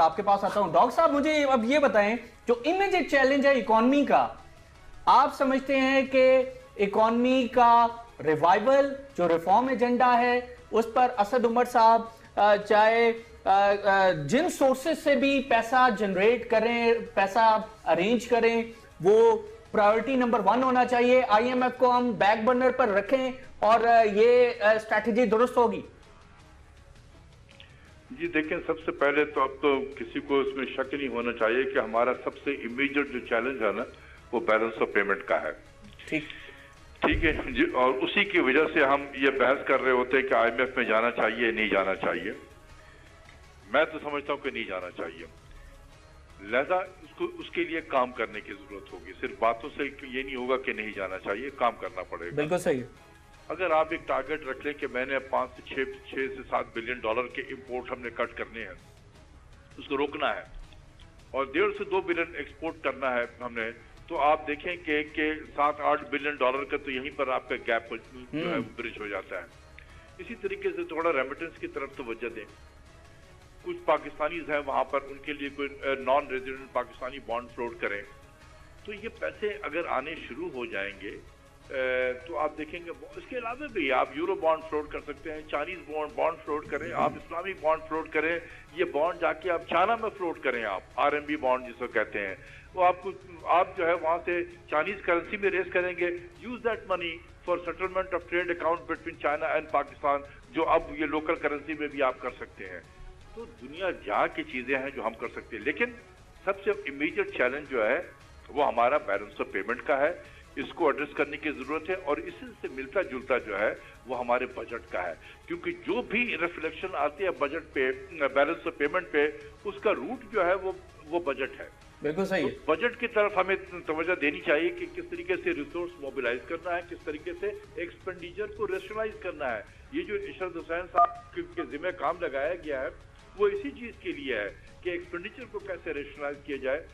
آپ کے پاس آتا ہوں ڈاکٹر صاحب، مجھے اب یہ بتائیں جو امیجیٹ چیلنج ہے اکانومی کا، آپ سمجھتے ہیں کہ اکانومی کا ریوائول جو ریفارم ایجنڈا ہے اس پر اسد عمر صاحب چاہے جن سورسز سے بھی پیسہ جنریٹ کریں، پیسہ ارینج کریں، وہ پرائیورٹی نمبر 1 ہونا چاہیے، آئی ایم ایف کو ہم بیک برنر پر رکھیں اور یہ اسٹریٹجی درست ہوگی؟ جی دیکھیں، سب سے پہلے تو اب تو کسی کو اس میں شک نہیں ہونا چاہیے کہ ہمارا سب سے امیجیٹ جو چیلنج ہے نا وہ بیلنس آف پیمنٹ کا ہے۔ ٹھیک ہے جی، اور اسی کی وجہ سے ہم یہ بحث کر رہے ہوتے ہیں کہ آئی ایم ایف میں جانا چاہیے نہیں جانا چاہیے۔ میں تو سمجھتا ہوں کہ نہیں جانا چاہیے، لہذا اس کے لیے کام کرنے کی ضرورت ہوگی۔ صرف باتوں سے یہ نہیں ہوگا کہ نہیں جانا چاہیے، کام کرنا پڑے گا۔ بالکل صحیح۔ اگر آپ ایک ٹارگٹ رکھ لیں کہ میں نے 5 سے 7 بلین ڈالر کے امپورٹ ہم نے کٹ کرنے ہیں، اس کو روکنا ہے، اور 1.5 سے 2 بلین ایکسپورٹ کرنا ہے ہم نے، تو آپ دیکھیں کہ 7-8 بلین ڈالر کا تو یہیں پر آپ کا گیپ جو ہے برج ہو جاتا ہے۔ اسی طریقے سے تھوڑا ریمیٹنس کی طرف توجہ دیں۔ کچھ پاکستانیز ہیں وہاں پر، ان کے لیے کوئی non resident Pakistani bond float کریں، تو یہ پیسے اگر آنے شروع ہو جائیں گے تو آپ دیکھیں گے۔ اس کے علاوہ بھی آپ یورو بانڈ فلوٹ کر سکتے ہیں، چائنیز بانڈ فلوٹ کریں، آپ اسلامی بانڈ فلوٹ کریں، یہ بانڈ جا کے آپ چائنا میں فلوٹ کریں، آپ RMB بانڈ جس کو کہتے ہیں، وہ آپ جو ہے وہاں سے چائنیز کرنسی میں ریز کریں گے۔ Use that money for settlement of trade account between China and Pakistan, جو اب یہ لوکل کرنسی میں بھی آپ کر سکتے ہیں۔ تو دنیا جہاں کی چیزیں ہیں جو ہم کر سکتے ہیں، لیکن سب سے امیجیٹ چیلنج جو ہے وہ ہمارا بیلنس آف پیمنٹ کا ہے۔ اس کو ایڈریس کرنے کی ضرورت ہے، اور اس سے ملتا جلتا جو ہے وہ ہمارے بجٹ کا ہے، کیونکہ جو بھی ریفلیکشن آتی ہے بجٹ پہ، بیلنس آف پیمنٹ پہ، اس کا روٹ جو ہے وہ بجٹ ہے۔ بالکل صحیح۔ بجٹ کی طرف ہمیں توجہ دینی چاہیے کہ کس طریقے سے ریسورس موبیلائز کرنا ہے، کس طریقے سے ایکسپینڈیچر کو ریشنلائز کرنا ہے۔ یہ جو ارشد حسین صاحب کے ذمہ کام لگایا گیا ہے وہ اسی چیز کے لیے ہے کہ ایکسپینڈیچر کو کیسے ریشنلائز کیا جائے۔